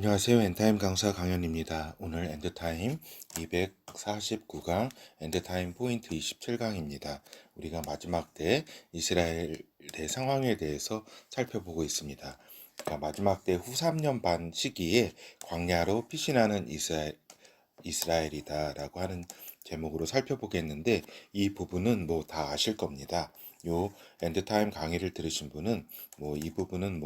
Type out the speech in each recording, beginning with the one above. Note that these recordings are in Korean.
안녕하세요. 엔타임 강사 강연입니다. 오늘 엔드타임 249강 엔드타임 포인트 27강입니다. 우리가 마지막 때 이스라엘의 상황에 대해서 살펴보고 있습니다. 그러니까 마지막 때 후 3년 반 시기에 광야로 피신하는 이스라엘이다라고 하는 제목으로 살펴보겠는데, 이 부분은 뭐 다 아실 겁니다. 요 엔드타임 강의를 들으신 분은 이 부분은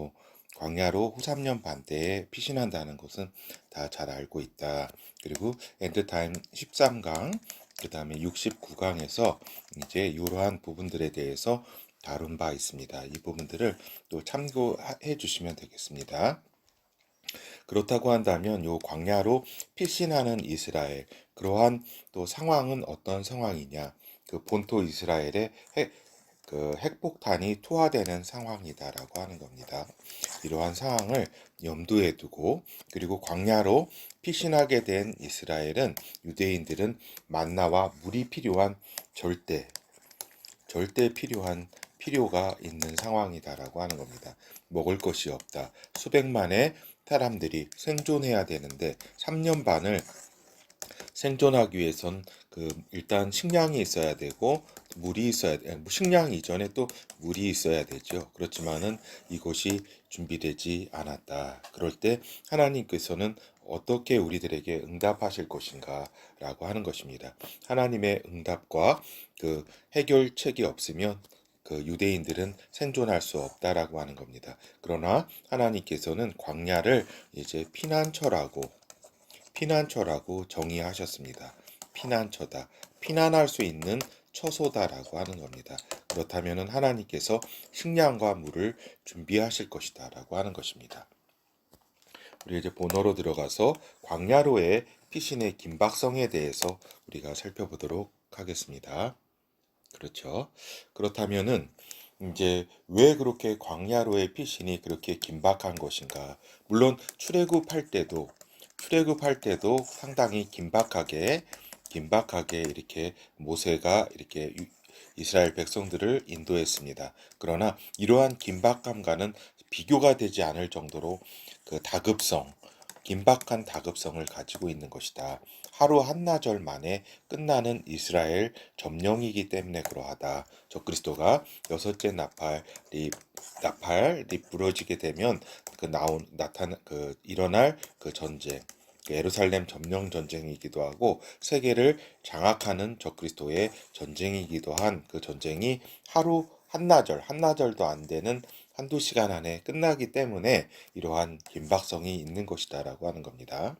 광야로 후 3년 반대에 피신한다는 것은 다 잘 알고 있다. 그리고 엔드타임 13강, 그 다음에 69강에서 이제 이러한 부분들에 대해서 다룬 바 있습니다. 이 부분들을 또 참고해 주시면 되겠습니다. 그렇다고 한다면 요 광야로 피신하는 이스라엘, 그러한 또 상황은 어떤 상황이냐? 그 본토 이스라엘의 핵폭탄이 투하되는 상황이다라고 하는 겁니다. 이러한 상황을 염두에 두고, 그리고 광야로 피신하게 된 이스라엘은, 유대인들은 만나와 물이 필요한 절대 필요가 있는 상황이다라고 하는 겁니다. 먹을 것이 없다. 수백만의 사람들이 생존해야 되는데 3년 반을 생존하기 위해선 일단 식량이 있어야 되고 물이 있어야 돼. 식량 이전에 또 물이 있어야 되죠. 그렇지만은 이것이 준비되지 않았다. 그럴 때 하나님께서는 어떻게 우리들에게 응답하실 것인가라고 하는 것입니다. 하나님의 응답과 그 해결책이 없으면 유대인들은 생존할 수 없다라고 하는 겁니다. 그러나 하나님께서는 광야를 이제 피난처라고 정의하셨습니다. 피난처다. 피난할 수 있는 처소다라고 하는 겁니다. 그렇다면 하나님께서 식량과 물을 준비하실 것이다라고 하는 것입니다. 우리 이제 본어로 들어가서 광야로의 피신의 긴박성에 대해서 우리가 살펴보도록 하겠습니다. 그렇죠. 그렇다면은 이제 왜 그렇게 광야로의 피신이 그렇게 긴박한 것인가? 물론 출애굽할 때도 상당히 긴박하게 이렇게 모세가 이렇게 이스라엘 백성들을 인도했습니다. 그러나 이러한 긴박감과는 비교가 되지 않을 정도로 긴박한 다급성을 가지고 있는 것이다. 하루 한나절 만에 끝나는 이스라엘 점령이기 때문에 그러하다. 적그리스도가 나팔이 부러지게 되면 일어날 그 전쟁, 예루살렘 점령 전쟁이기도 하고 세계를 장악하는 적그리스도의 전쟁이기도 한 그 전쟁이 하루 한나절도 안 되는 한두 시간 안에 끝나기 때문에 이러한 긴박성이 있는 것이다라고 하는 겁니다.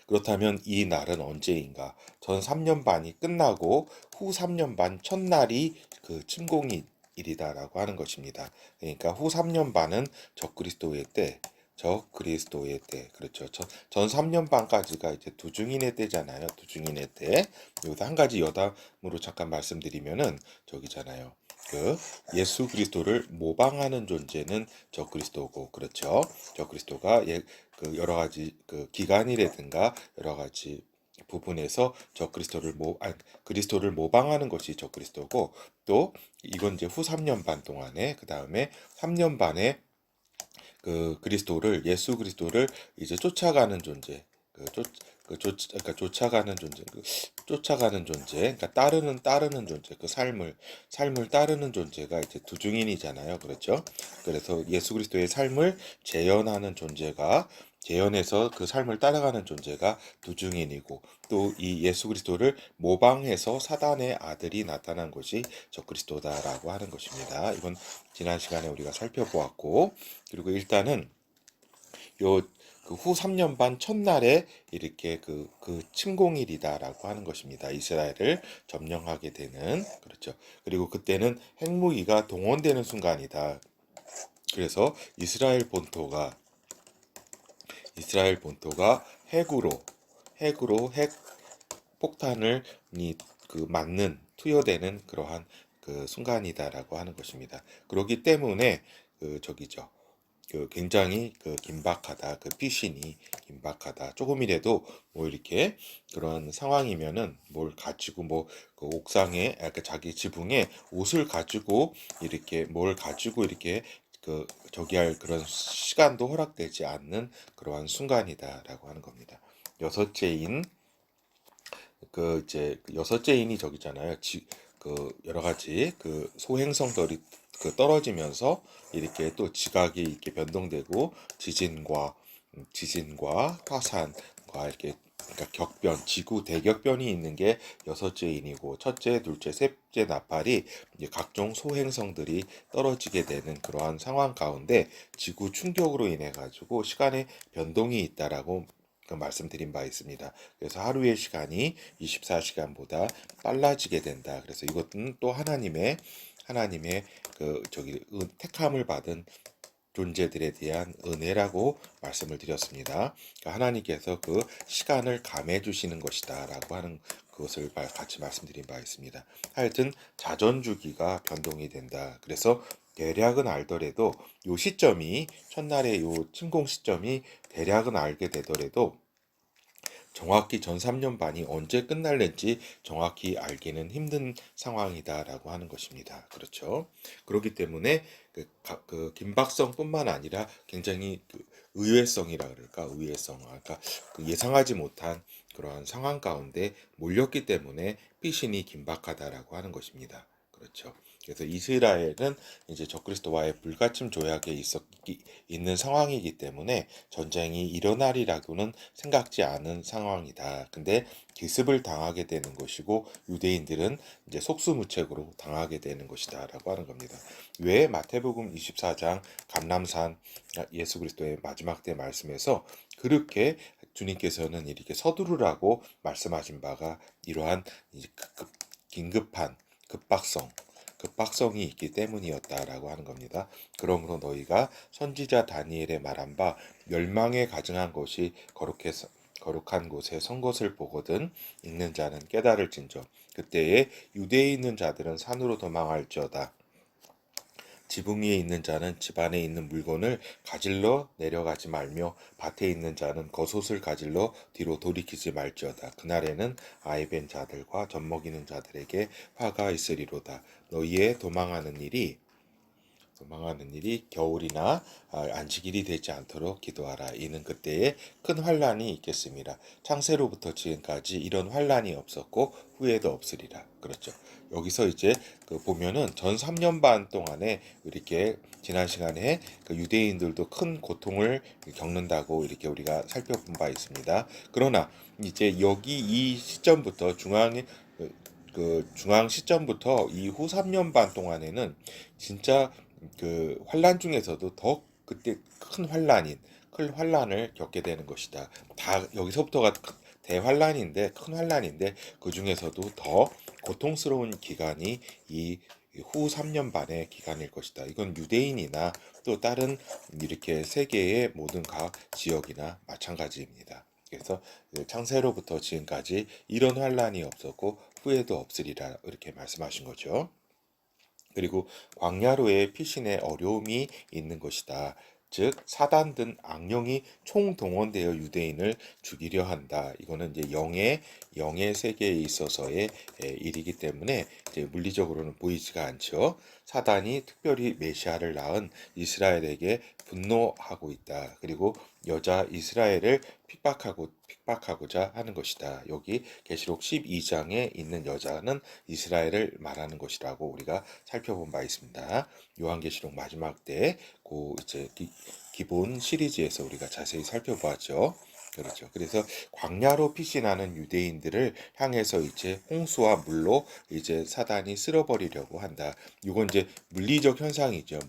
그렇다면 이 날은 언제인가? 전 3년 반이 끝나고 후 3년 반 첫날이 그 침공일이다라고 하는 것입니다. 그러니까 후 3년 반은 적그리스도의 때, 그렇죠. 전 3년 반까지가 이제 두중인의 때잖아요. 두중인의 때. 여기서 한 가지 여담으로 잠깐 말씀드리면은 저기잖아요. 예수 그리스도를 모방하는 존재는 적그리스도고, 그렇죠. 적그리스도가 여러 가지 기간이라든가 여러 가지 부분에서 그리스도를 모방하는 것이 적그리스도고, 또 이건 이제 후 3년 반 동안에, 그 다음에 3년 반에 예수 그리스도를 이제 쫓아가는 존재, 그러니까 쫓아가는 존재, 그러니까 따르는 존재, 삶을 따르는 존재가 이제 두중인이잖아요, 그렇죠? 그래서 예수 그리스도의 삶을 재현해서 그 삶을 따라가는 존재가 두중인이고, 또 이 예수 그리스도를 모방해서 사단의 아들이 나타난 것이 적그리스도다라고 하는 것입니다. 이건 지난 시간에 우리가 살펴보았고, 그리고 일단은 요 후 3년 반 첫날에 이렇게 침공일이다라고 하는 것입니다. 이스라엘을 점령하게 되는, 그렇죠. 그리고 그때는 핵무기가 동원되는 순간이다. 그래서 이스라엘 본토가 핵으로 핵 폭탄을 맞는 투여되는 그러한 순간이다라고 하는 것입니다. 그렇기 때문에 굉장히 긴박하다. 피신이 긴박하다. 조금이라도 이렇게 그런 상황이면은 뭘 가지고 옥상에, 자기 지붕에 옷을 가지고 이렇게 저기할 그런 시간도 허락되지 않는 그러한 순간이다라고 하는 겁니다. 여섯째인 이제 여섯째인이 저기잖아요. 여러 가지 소행성들이 떨어지면서 이렇게 또 지각이 이렇게 변동되고 지진과 화산과 이렇게 그러니까 격변, 지구 대격변이 있는 게 여섯째 인이고 첫째, 둘째, 셋째 나팔이 이제 각종 소행성들이 떨어지게 되는 그러한 상황 가운데 지구 충격으로 인해 가지고 시간의 변동이 있다라고 말씀드린 바 있습니다. 그래서 하루의 시간이 24시간보다 빨라지게 된다. 그래서 이것은 또 하나님의 택함을 받은 존재들에 대한 은혜라고 말씀을 드렸습니다. 그러니까 하나님께서 그 시간을 감해 주시는 것이다라고 하는 그것을 같이 말씀드린 바 있습니다. 하여튼 자전 주기가 변동이 된다. 그래서 대략은 알더라도 요 시점이 첫날의 요 침공 시점이 대략은 알게 되더라도 정확히 전 3년 반이 언제 끝날는지 정확히 알기는 힘든 상황이다라고 하는 것입니다. 그렇죠. 그렇기 때문에 긴박성뿐만 아니라 굉장히 의외성이라 그럴까, 그러니까 예상하지 못한 그러한 상황 가운데 몰렸기 때문에 피신이 긴박하다라고 하는 것입니다. 그렇죠. 그래서 이스라엘은 이제 적그리스도와의 불가침 조약에 있는 상황이기 때문에 전쟁이 일어나리라고는 생각지 않은 상황이다. 근데 기습을 당하게 되는 것이고 유대인들은 이제 속수무책으로 당하게 되는 것이다라고 하는 겁니다. 왜 마태복음 24장 감람산 예수 그리스도의 마지막 때 말씀에서 그렇게 주님께서는 이렇게 서두르라고 말씀하신 바가 이러한 긴급한 급박성이 있기 때문이었다라고 하는 겁니다. 그러므로 너희가 선지자 다니엘의 말한 바 멸망에 가증한 것이 거룩한 곳에 선 것을 보거든 읽는 자는 깨달을진저 그때에 유대에 있는 자들은 산으로 도망할지어다. 지붕 위에 있는 자는 집 안에 있는 물건을 가질러 내려가지 말며 밭에 있는 자는 겉옷을 가질러 뒤로 돌이키지 말지어다. 그날에는 아이 벤 자들과 젖먹이는 자들에게 화가 있으리로다. 너희의 도망하는 일이 겨울이나 안식일이 되지 않도록 기도하라. 이는 그때에 큰 환란이 있겠습니다. 창세로부터 지금까지 이런 환란이 없었고 후에도 없으리라. 그렇죠. 여기서 이제 보면은 전 3년 반 동안에 이렇게 지난 시간에 유대인들도 큰 고통을 겪는다고 이렇게 우리가 살펴본 바 있습니다. 그러나 이제 여기 이 시점부터 중앙 시점부터 이후 3년 반 동안에는 진짜 환란 중에서도 더 그때 큰 환란을 겪게 되는 것이다. 다 여기서부터가 대환란인데 큰 환란인데 그 중에서도 더 고통스러운 기간이 이 후 3년 반의 기간일 것이다. 이건 유대인이나 또 다른 이렇게 세계의 모든 각 지역이나 마찬가지입니다. 그래서 창세로부터 지금까지 이런 환란이 없었고 후에도 없으리라 이렇게 말씀하신 거죠. 그리고 광야로의 피신의 어려움이 있는 것이다. 즉 사단 등 악령이 총동원되어 유대인을 죽이려 한다. 이거는 이제 영의 세계에 있어서의 일이기 때문에 이제 물리적으로는 보이지가 않죠. 사단이 특별히 메시아를 낳은 이스라엘에게 분노하고 있다. 그리고 여자 이스라엘을 핍박하고자 하는 것이다. 여기 계시록 12장에 있는 여자는 이스라엘을 말하는 것이라고 우리가 살펴본 바 있습니다. 요한계시록 마지막 때 이제 기본 시리즈에서 우리가 자세히 살펴보았죠. 그렇죠. 그래서 광야로 피신하는 유대인들을 향해서 이제 홍수와 물로 이제 사단이 쓸어버리려고 한다. 이건 이제 물리적 현상이죠.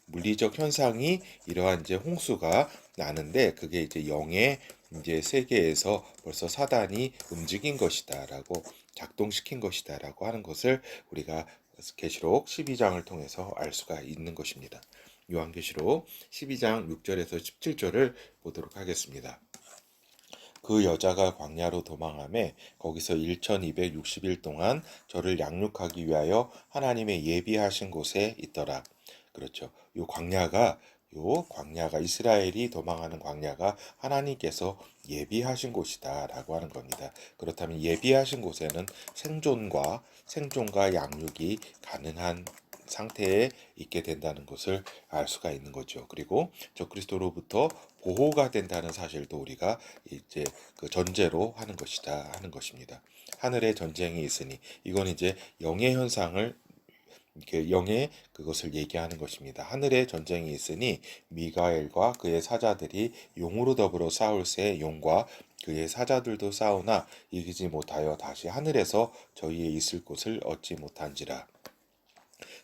물리적 현상이 이러한 이제 홍수가 나는데 그게 이제 영의 이제 세계에서 벌써 사단이 움직인 것이다라고 작동시킨 것이다라고 하는 것을 우리가 계시록 12장을 통해서 알 수가 있는 것입니다. 요한계시록 12장 6절에서 17절을 보도록 하겠습니다. 그 여자가 광야로 도망하매 거기서 1260일 동안 저를 양육하기 위하여 하나님의 예비하신 곳에 있더라. 그렇죠. 요 광야가 이스라엘이 도망하는 광야가 하나님께서 예비하신 곳이다라고 하는 겁니다. 그렇다면 예비하신 곳에는 생존과 양육이 가능한 상태에 있게 된다는 것을 알 수가 있는 거죠. 그리고 적그리스도로부터 보호가 된다는 사실도 우리가 이제 그 전제로 하는 것이다 하는 것입니다. 하늘에 전쟁이 있으니 이건 이제 영의 현상을 이렇게 영의 그것을 얘기하는 것입니다. 하늘에 전쟁이 있으니 미가엘과 그의 사자들이 용으로 더불어 싸울새 용과 그의 사자들도 싸우나 이기지 못하여 다시 하늘에서 저희의 있을 곳을 얻지 못한지라.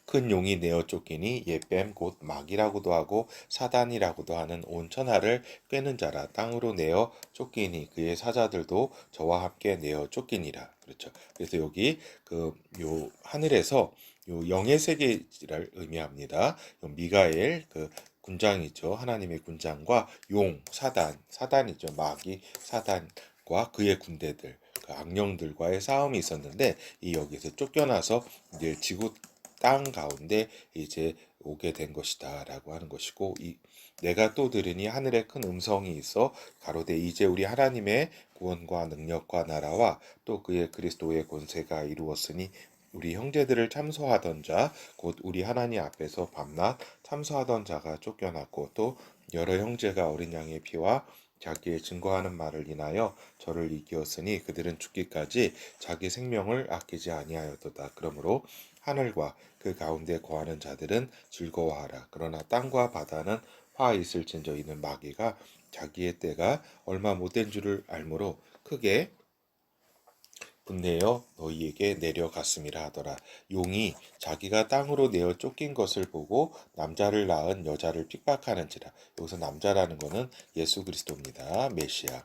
큰 용이 내어 쫓기니 옛뱀 곧 마귀라고도 하고 사단이라고도 하는 온 천하를 꿰는 자라. 땅으로 내어 쫓기니 그의 사자들도 저와 함께 내어 쫓기니라. 그렇죠. 그래서 여기 그 요 하늘에서 요 영의 세계를 의미합니다. 미가엘 그 군장이죠. 하나님의 군장과 용 사단이죠. 마귀 사단과 그의 군대들 그 악령들과의 싸움이 있었는데 이 여기서 쫓겨나서 이제 지구 땅 가운데 이제 오게 된 것이다라고 하는 것이고 내가 또 들으니 하늘에 큰 음성이 있어 가로되 이제 우리 하나님의 구원과 능력과 나라와 또 그의 그리스도의 권세가 이루었으니 우리 형제들을 참소하던 자 곧 우리 하나님 앞에서 밤낮 참소하던 자가 쫓겨났고 또 여러 형제가 어린 양의 피와 자기의 증거하는 말을 인하여 저를 이기었으니 그들은 죽기까지 자기 생명을 아끼지 아니하였도다. 그러므로 하늘과 그 가운데 거하는 자들은 즐거워하라. 그러나 땅과 바다는 화 있을진저 이는 마귀가 자기의 때가 얼마 못된 줄을 알므로 크게 분내어 너희에게 내려갔음이라 하더라. 용이 자기가 땅으로 내어 쫓긴 것을 보고 남자를 낳은 여자를 핍박하는지라. 여기서 남자라는 것은 예수 그리스도입니다. 메시아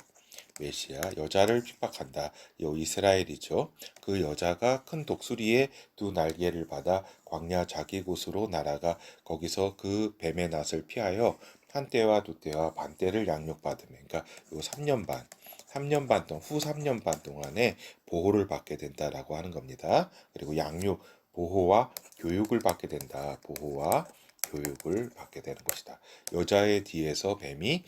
여자를 핍박한다. 요 이스라엘이죠. 그 여자가 큰 독수리의 두 날개를 받아 광야 자기 곳으로 날아가 거기서 그 뱀의 낫을 피하여 한 때와 두 때와 반 때를 양육받으며 그러니까 요 3년 반 3년 반 동안 후 3년 반 동안에 보호를 받게 된다라고 하는 겁니다. 그리고 양육 보호와 교육을 받게 된다. 보호와 교육을 받게 되는 것이다. 여자의 뒤에서 뱀이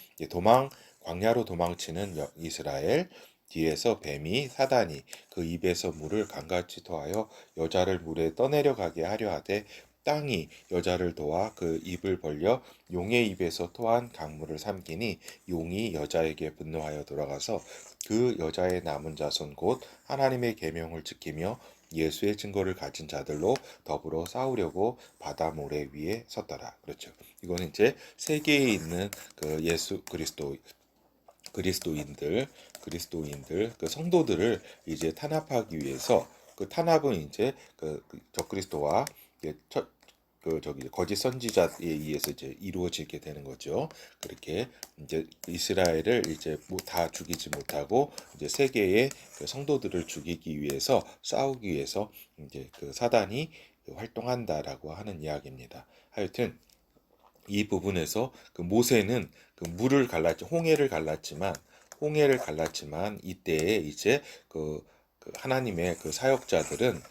광야로 도망치는 이스라엘 뒤에서 뱀이 사단이 그 입에서 물을 강같이 토하여 여자를 물에 떠내려가게 하려 하되 땅이 여자를 도와 그 입을 벌려 용의 입에서 토한 강물을 삼키니 용이 여자에게 분노하여 돌아가서 그 여자의 남은 자손 곧 하나님의 계명을 지키며 예수의 증거를 가진 자들로 더불어 싸우려고 바다 모래 위에 섰더라. 그렇죠. 이거는 이제 세계에 있는 그 예수 그리스도인들 그 성도들을 이제 탄압하기 위해서 그 탄압은 이제 그 적그리스도와 그 저기 거짓 선지자에 의해서 이제 이루어지게 되는 거죠. 그렇게 이제 이스라엘을 이제 뭐 다 죽이지 못하고 이제 세계의 그 성도들을 죽이기 위해서 싸우기 위해서 이제 그 사단이 활동한다라고 하는 이야기입니다. 하여튼 이 부분에서 그 모세는 그 홍해를 갈랐지만 이때에 이제 그 하나님의 그 사역자들은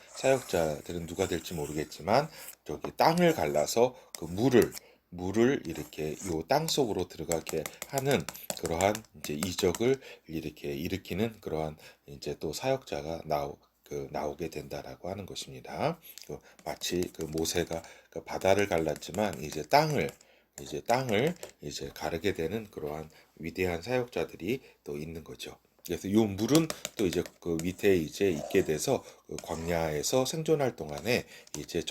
누가 될지 모르겠지만 저기 땅을 갈라서 그 물을 이렇게 요 땅 속으로 들어가게 하는 그러한 이제 이적을 이렇게 일으키는 그러한 이제 또 사역자가 나오게 된다라고 하는 것입니다. 마치 그 모세가 그 바다를 갈랐지만 이제 땅을 이제 가르게 되는 그러한 위대한 사역자들이 또 있는 거죠. 그래서 이 물은 또 이제 그 밑에 이제 있게 돼서 그 광야에서 생존할 동안에 이제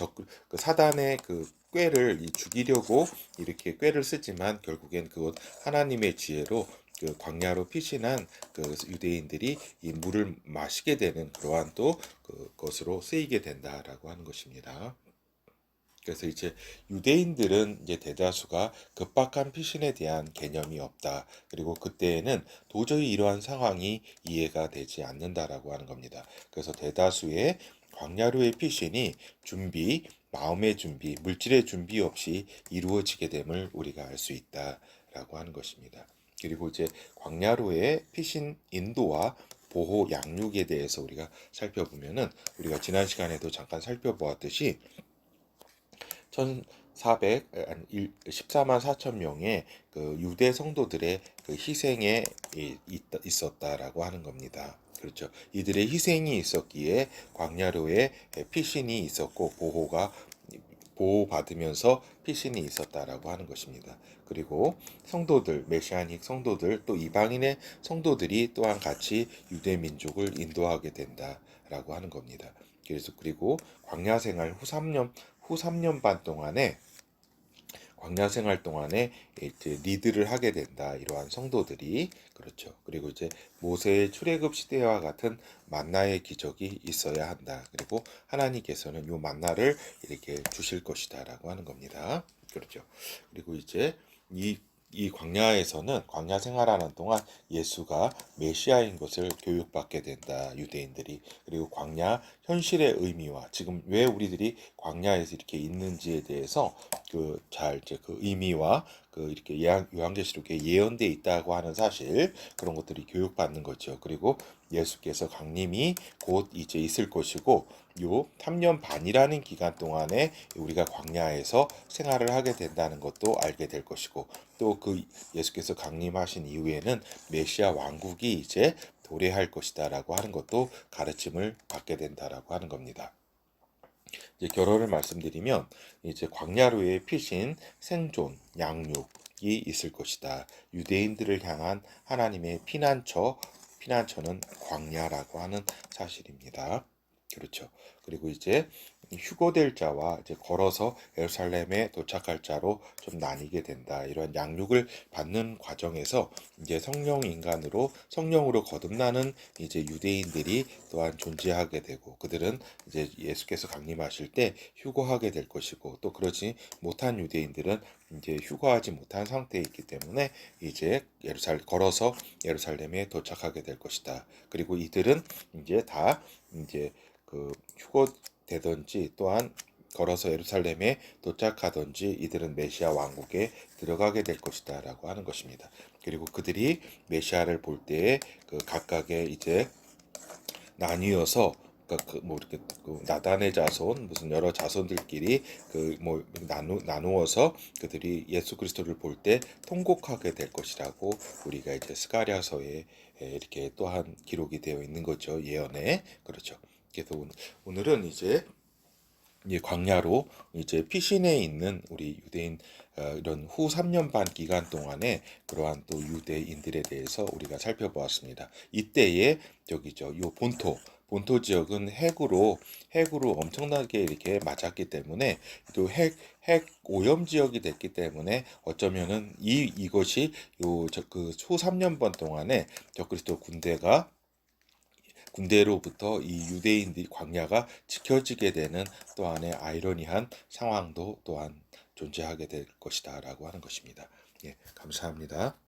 그 사단의 그 꾀를 죽이려고 이렇게 꾀를 쓰지만 결국엔 그것 하나님의 지혜로 그 광야로 피신한 그 유대인들이 이 물을 마시게 되는 그러한 또 그것으로 쓰이게 된다라고 하는 것입니다. 그래서 이제 유대인들은 이제 대다수가 급박한 피신에 대한 개념이 없다. 그리고 그때에는 도저히 이러한 상황이 이해가 되지 않는다라고 하는 겁니다. 그래서 대다수의 광야로의 피신이 마음의 준비, 물질의 준비 없이 이루어지게 됨을 우리가 알 수 있다라고 하는 것입니다. 그리고 이제 광야로의 피신 인도와 보호 양육에 대해서 우리가 살펴보면은 우리가 지난 시간에도 잠깐 살펴보았듯이 14만 4천 명의 그 유대 성도들의 그 희생에 있었다라고 하는 겁니다. 그렇죠. 이들의 희생이 있었기에 광야로에 피신이 있었고 보호받으면서 피신이 있었다라고 하는 것입니다. 그리고 성도들, 메시아닉 성도들, 또 이방인의 성도들이 또한 같이 유대 민족을 인도하게 된다라고 하는 겁니다. 그래서 그리고 광야 생활 후 3년 반 동안에 광야 생활 동안에 이제 리드를 하게 된다. 이러한 성도들이 그렇죠. 그리고 이제 모세의 출애굽 시대와 같은 만나의 기적이 있어야 한다. 그리고 하나님께서는 요 만나를 이렇게 주실 것이다라고 하는 겁니다. 그렇죠. 그리고 이제 이 광야에서는 광야 생활하는 동안 예수가 메시아인 것을 교육받게 된다. 유대인들이. 그리고 광야 현실의 의미와 지금 왜 우리들이 광야에서 이렇게 있는지에 대해서 이제 그 의미와 이렇게 요한계시록에 예언돼 있다고 하는 사실, 그런 것들이 교육받는 거죠. 그리고 예수께서 강림이 곧 이제 있을 것이고, 요 3년 반이라는 기간 동안에 우리가 광야에서 생활을 하게 된다는 것도 알게 될 것이고, 또 그 예수께서 강림하신 이후에는 메시아 왕국이 이제 도래할 것이다라고 하는 것도 가르침을 받게 된다라고 하는 겁니다. 이제 결론을 말씀드리면, 이제 광야로의 피신, 생존, 양육이 있을 것이다. 유대인들을 향한 하나님의 피난처는 광야라고 하는 사실입니다. 그렇죠. 그리고 이제 휴거될 자와 이제 걸어서 예루살렘에 도착할 자로 좀 나뉘게 된다. 이런 양육을 받는 과정에서 이제 성령으로 거듭나는 이제 유대인들이 또한 존재하게 되고, 그들은 이제 예수께서 강림하실 때 휴거하게 될 것이고, 또 그러지 못한 유대인들은 이제 휴거하지 못한 상태에 있기 때문에 이제 걸어서 예루살렘에 도착하게 될 것이다. 그리고 이들은 이제 다 이제 휴거되든지 또한 걸어서 예루살렘에 도착하든지 이들은 메시아 왕국에 들어가게 될 것이다라고 하는 것입니다. 그리고 그들이 메시아를 볼 때에 각각의 이제 나뉘어서, 그러니까 이렇게 나단의 자손 무슨 여러 자손들끼리 나누어서 그들이 예수 그리스도를 볼 때 통곡하게 될 것이라고 우리가 이제 스가랴서에 이렇게 또한 기록이 되어 있는 거죠. 예언에. 그렇죠. 그래서 오늘은 이제 이 광야로 이제 피신해 있는 우리 유대인, 이런 후 3년 반 기간 동안에 그러한 또 유대인들에 대해서 우리가 살펴보았습니다. 이때에 저기죠, 요 본토 지역은 핵으로 엄청나게 이렇게 맞았기 때문에, 또 핵 오염 지역이 됐기 때문에 어쩌면은 이것이 요 후 3년 반 동안에 적그리스도 군대로부터 이 유대인들이 광야가 지켜지게 되는 또 하나의 아이러니한 상황도 또한 존재하게 될 것이다라고 하는 것입니다. 예, 감사합니다.